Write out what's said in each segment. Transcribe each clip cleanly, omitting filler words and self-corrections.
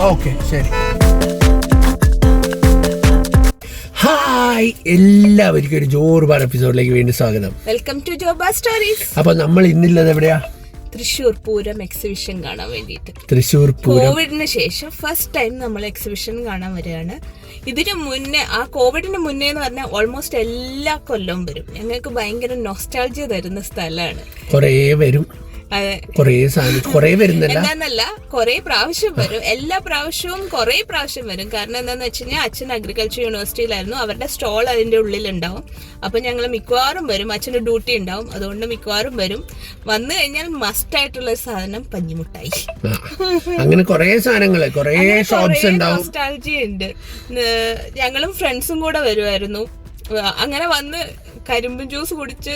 Okay ശരി. Hi, എല്ലാവർക്കും ഒരു ജോർബാർ എപ്പിസോഡിലേക്ക് വീണ്ടും സ്വാഗതം. Welcome to Jorbar stories. അപ്പൊ നമ്മൾ ഇന്നുള്ളത് എവിടെയാ? തൃശ്ശൂർ പൂരം എക്സിബിഷൻ കാണാൻ വേണ്ടിയിട്ട്. തൃശ്ശൂർ പൂരം കോവിഡിന് ശേഷം ഫസ്റ്റ് ടൈം നമ്മൾ എക്സിബിഷൻ കാണാൻ വരികയാണ്. ഇതിന് മുന്നേ, ആ കോവിഡിന് മുന്നേ എന്ന് പറഞ്ഞാൽ ഓൾമോസ്റ്റ് എല്ലാ കൊല്ലവും വരും. ഞങ്ങൾക്ക് ഭയങ്കര നൊസ്റ്റാൾജിയ തരുന്ന സ്ഥലമാണ്. കൊറേ വരും, കൊറേ വരുന്നല്ല, എന്താന്നല്ല കൊറേ പ്രാവശ്യം വരും. എല്ലാ പ്രാവശ്യവും കൊറേ പ്രാവശ്യം വരും. കാരണം എന്താന്ന് വെച്ച് കഴിഞ്ഞാൽ അച്ഛൻ അഗ്രികൾച്ചർ യൂണിവേഴ്സിറ്റിയിലായിരുന്നു. അവരുടെ സ്റ്റോൾ അതിന്റെ ഉള്ളിലുണ്ടാവും. അപ്പൊ ഞങ്ങൾ മിക്കവാറും വരും. അച്ഛന്റെ ഡ്യൂട്ടി ഉണ്ടാവും, അതുകൊണ്ട് മിക്കവാറും വരും. വന്നു കഴിഞ്ഞാൽ മസ്റ്റ് ആയിട്ടുള്ള സാധനം പഞ്ഞിമുട്ടായി. അങ്ങനെ കൊറേ സാധനങ്ങള്, കൊറേ ഷോപ്സ് ഉണ്ടാവും. നൊസ്റ്റാൾജിയ ഉണ്ട്. ഞങ്ങളും ഫ്രണ്ട്സും കൂടെ വരുമായിരുന്നു. അങ്ങനെ വന്ന് കരിമ്പും ജ്യൂസ് കുടിച്ച്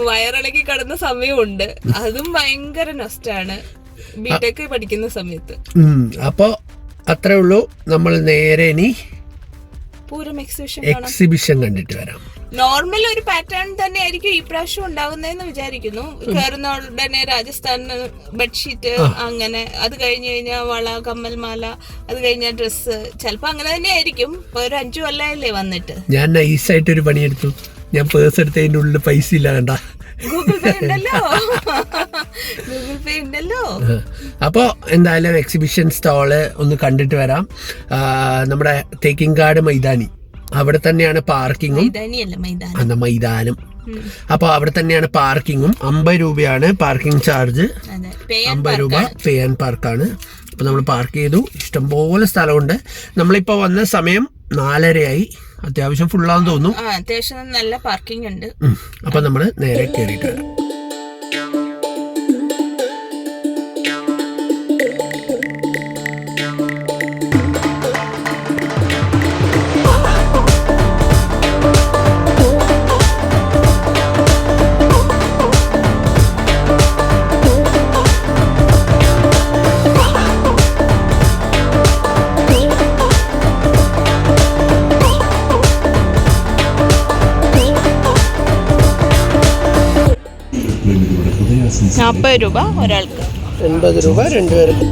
വയറിളക്കി കിടന്ന സമയമുണ്ട്. അതും ഭയങ്കര നൊസ്റ്റാണ്, ബിടെക് പഠിക്കുന്ന സമയത്ത്. അപ്പൊ അത്രേ ഉള്ളൂ. നമ്മൾ നേരെ ഇനി പൂരം എക്സിബിഷൻ കണ്ടിട്ട് വരാം. നോർമൽ ഒരു പാറ്റേൺ തന്നെ ആയിരിക്കും ഈ പ്രാവശ്യം ഉണ്ടാവുന്നതെന്ന് വിചാരിക്കുന്നു. കയറുന്ന ഉടനെ രാജസ്ഥാന് ബെഡ്ഷീറ്റ്, അങ്ങനെ അത് കഴിഞ്ഞ് കഴിഞ്ഞാൽ വള, കമ്മൽ, മാല, അത് കഴിഞ്ഞ ഡ്രസ്സ്, ചിലപ്പോ അങ്ങനെ തന്നെ ആയിരിക്കും. ഇപ്പൊ ഒരു 5 കൊല്ലമല്ലേ വന്നിട്ട്. ഞാൻ നൈസായിട്ട് ഒരു പണിയെടുത്തു. ഞാൻ പേഴ്സ് എടുത്തതിന്റെ ഉള്ളിൽ പൈസ ഇല്ല, കണ്ട. ഗൂഗിൾ പേ ഉണ്ടല്ലോ, ഗൂഗിൾ പേ ഉണ്ടല്ലോ. അപ്പോ എന്തായാലും എക്സിബിഷൻ സ്റ്റാള് ഒന്ന് കണ്ടിട്ട് വരാം. നമ്മുടെ തേക്കിൻകാട് മൈതാനി, അവിടെ തന്നെയാണ് പാർക്കിങ്ങും. മൈതാനം. അപ്പൊ അവിടെ തന്നെയാണ് പാർക്കിങ്ങും. 50 രൂപയാണ് പാർക്കിംഗ് ചാർജ്. 50 രൂപ പേ ആൻഡ് പാർക്കാണ്. അപ്പൊ നമ്മൾ പാർക്ക് ചെയ്തു. ഇഷ്ടംപോലെ സ്ഥലമുണ്ട്. നമ്മളിപ്പോ വന്ന സമയം 4:30 അത്യാവശ്യം ഫുള്ളാന്ന് തോന്നുന്നു. അത്യാവശ്യം നല്ല പാർക്കിംഗ് ഉണ്ട്. അപ്പൊ നമ്മള് നേരെ കയറിയിട്ട് വരാം. രൂപ ഒരാൾക്ക്, 80 രൂപ രണ്ടുപേർക്ക്.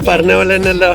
പറഞ്ഞ പോലെ തന്നെയല്ലോ.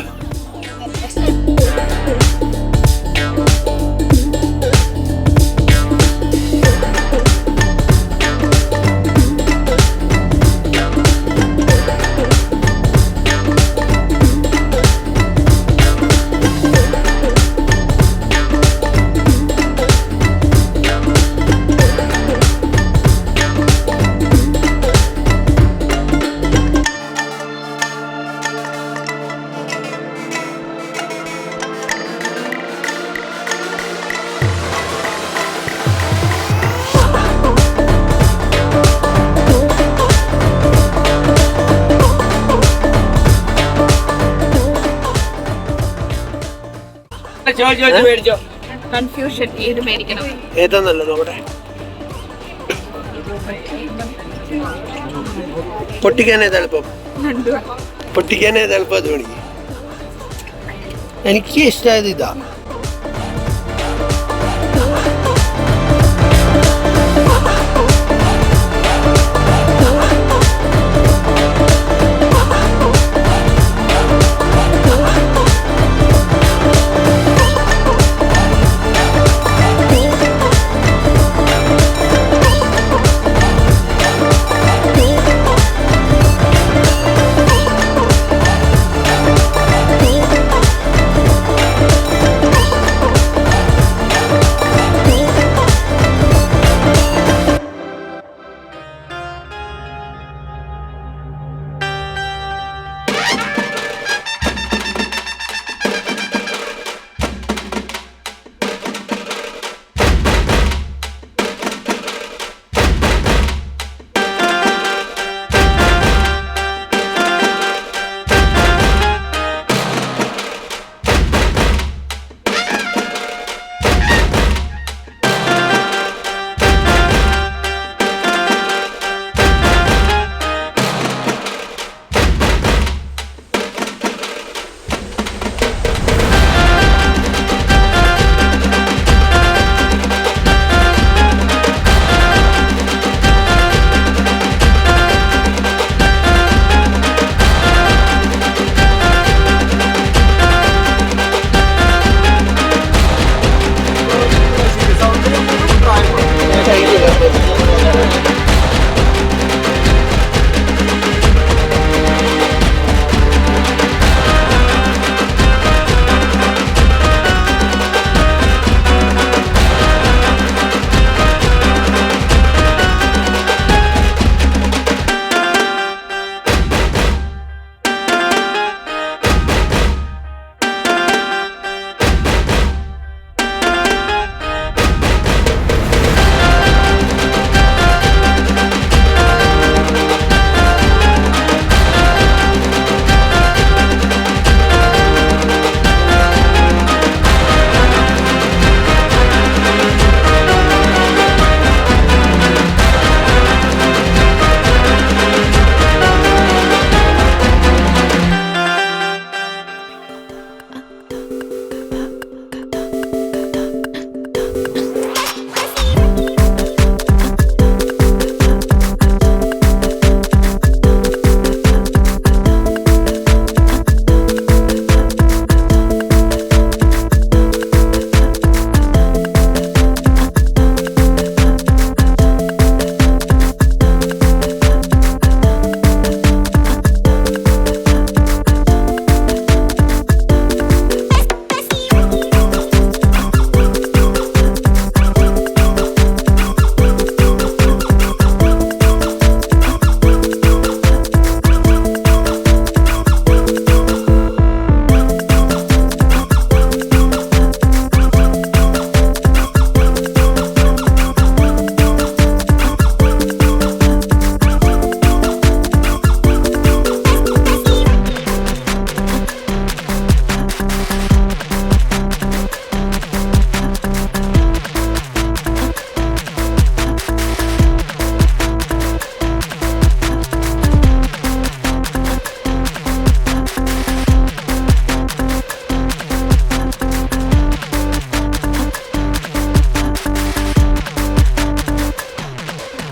കൺഫ്യൂഷൻ ഏത് മേടിക്കണം, ഏതാ നല്ലത്? അവിടെ പൊട്ടിക്കാൻ എളുപ്പം അത് വേണമെങ്കിൽ. എനിക്ക് ഇഷ്ടമായത് ഇതാ.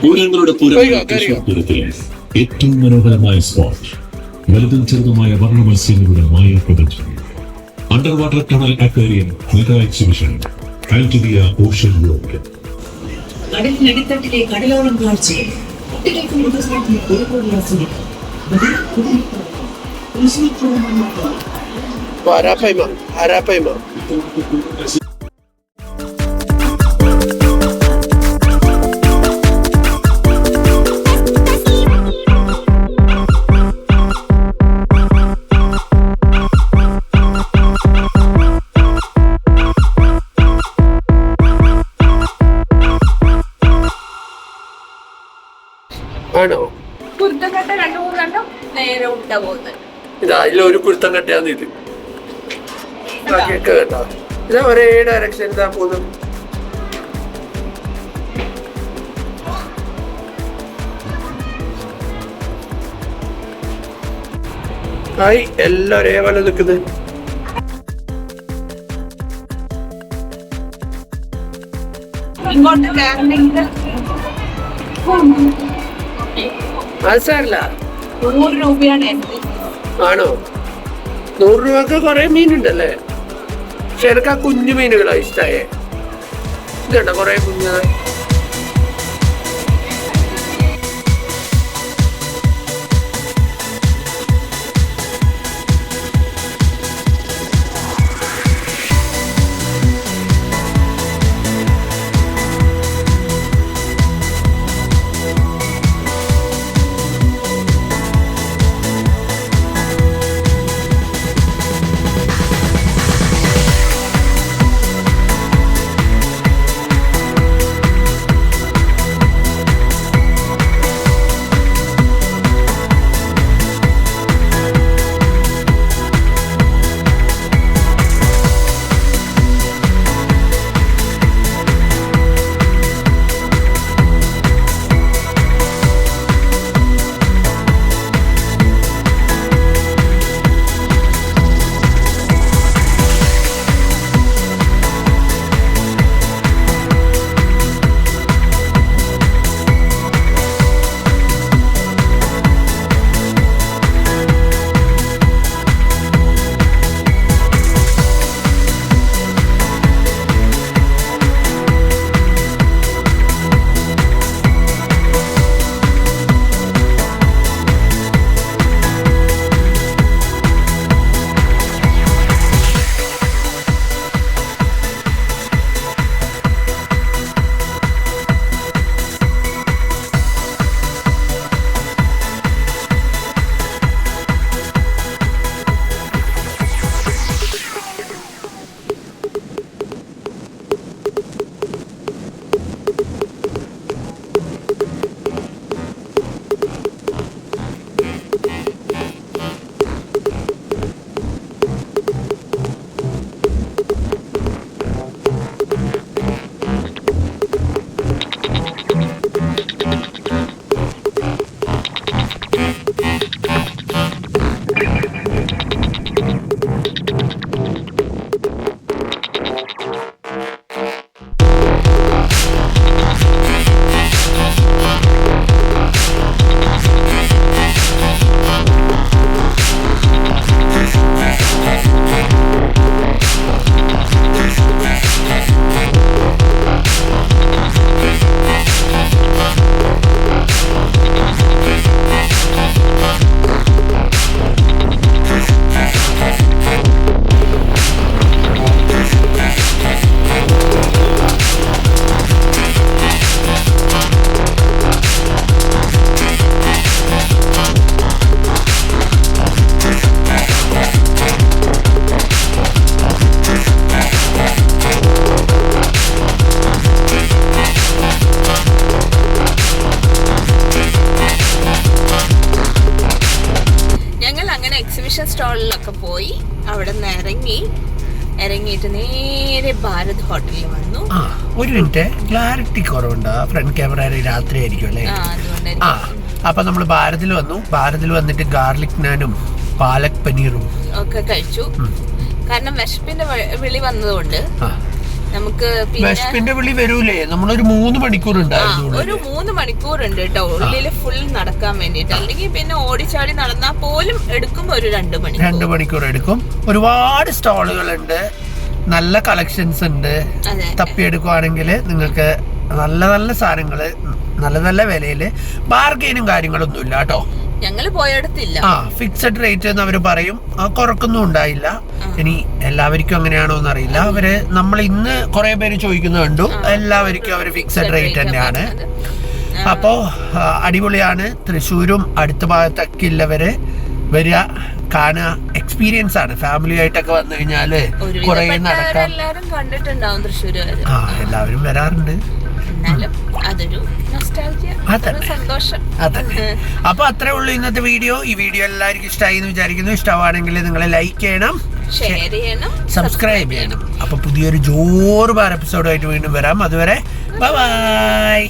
പൂരങ്ങളുടെ പൂരത്തിലെ ഏറ്റവും മനോഹരമായ സ്പോട്ട്, വലുതും ചെറുതുമായ വർണ്ണ മത്സ്യങ്ങളുടെ മായ പ്രപഞ്ചം. Under water tunnel aquarium mega exhibition Antilia ocean world. കടലിനടിത്തട്ടിലെ കടലോളം കാഴ്ചകൾ കുട്ടികൾക്ക് മൃഗസ്നേഹത്തിന് ഒരുപോലെ ആസ്വദിക്കാം. Harapaima. ആണോ? കുരുത്തക്കട്ട 2-3 എണ്ണം നേരെ ഉണ്ട പോകുന്നത്. ഇതാ ഇതിലൊരു കുരുത്തം കെട്ടിയാന്ന് ഇത് കേട്ടോ. ഇതാ ഒരേ ഡയറക്ഷൻ ഇതാ പോകുന്നു. ഹായ്, എല്ലാം ഒരേപോലെ നിൽക്കുന്നത്. ഇങ്ങോട്ട് കയറണമെങ്കിൽ അത് സാറില്ല. 100 രൂപയാണ് എൻട്രി. ആണോ? 100 രൂപക്ക് കുറെ മീനുണ്ടല്ലേ? പക്ഷെ എനിക്ക് ആ കുഞ്ഞു മീനുകളാ ഇഷ്ടമായേ. ഇതുണ്ടോ കുറെ കുഞ്ഞ്. സ്റ്റാളിലൊക്കെ പോയി അവിടെ നിന്ന് ഇറങ്ങിയിട്ട് നേരെ ഭാരത് ഹോട്ടലിൽ വന്നു. ഒരു മിനിറ്റ്, ക്ലാരിറ്റി കുറവുണ്ടോ? ഫ്രണ്ട് ക്യാമറ രാത്രി ആയിരിക്കും അല്ലേ? അപ്പൊ നമ്മൾ ഭാരതിൽ വന്നു. ഭാരതിൽ വന്നിട്ട് ഗാർലിക് നാനും പാലക് പനീറും ഒക്കെ കഴിച്ചു. കാരണം വിശപ്പിന്റെ വിളി വന്നതുകൊണ്ട് നമുക്ക് പിന്നെ വിശപ്പിന്റെ വിളി വരൂലേ? നമ്മളൊരു 3 മണിക്കൂർ ഉണ്ടായിരുന്നു. ഒരു 3 മണിക്കൂറുണ്ട് കേട്ടോ ഉള്ളില് ഫുൾ നടക്കാൻ വേണ്ടിട്ട്. അല്ലെങ്കിൽ പിന്നെ ഓടിച്ചാടി നടന്നാൽ പോലും എടുക്കുമ്പോ ഒരു 2 മണിക്കൂർ എടുക്കും. ഒരുപാട് സ്റ്റോളുകളുണ്ട്, നല്ല കളക്ഷൻസ് ഉണ്ട്. തപ്പിയെടുക്കുവാണെങ്കിൽ നിങ്ങൾക്ക് നല്ല നല്ല സാധനങ്ങള് നല്ല നല്ല വിലയില് ബാർഗെയിനും കാര്യങ്ങളൊന്നും ഇല്ല കേട്ടോ. ഞങ്ങള് പോയടത്തില്ല. ഫിക്സഡ് റേറ്റ് എന്ന് അവര് പറയും, കുറക്കൊന്നും ഉണ്ടായില്ല. ഇനി എല്ലാവർക്കും അങ്ങനെയാണോ എന്നറിയില്ല. അവര് നമ്മൾ ഇന്ന് കുറെ പേര് ചോദിക്കുന്നത് കണ്ടു, എല്ലാവർക്കും അവര് ഫിക്സഡ് റേറ്റ് തന്നെയാണ്. അപ്പോ അടിപൊളിയാണ്. തൃശ്ശൂരും അടുത്ത ഭാഗത്തൊക്കെ ഉള്ളവര് വരിക, കാണുക, എക്സ്പീരിയൻസ് ആണ്. ഫാമിലി ആയിട്ടൊക്കെ വന്നു കഴിഞ്ഞാല് കുറെ നടക്കാം. എല്ലാരും കണ്ടിട്ടുണ്ടാവും തൃശ്ശൂരുകാര്. എല്ലാവരും വരാറുണ്ട്. സന്തോഷം. അതെ. അപ്പൊ അത്രേ ഉള്ളൂ ഇന്നത്തെ വീഡിയോ. ഈ വീഡിയോ എല്ലാവർക്കും ഇഷ്ടമായി എന്ന് വിചാരിക്കുന്നു. ഇഷ്ടമാണെങ്കിൽ നിങ്ങൾ ലൈക്ക് ചെയ്യണം, ഷെയർ ചെയ്യണം, സബ്സ്ക്രൈബ് ചെയ്യണം. അപ്പൊ പുതിയൊരു ജോറ് ബാർ എപ്പിസോഡായിട്ട് വീണ്ടും വരാം. അതുവരെ ബൈ ബൈ.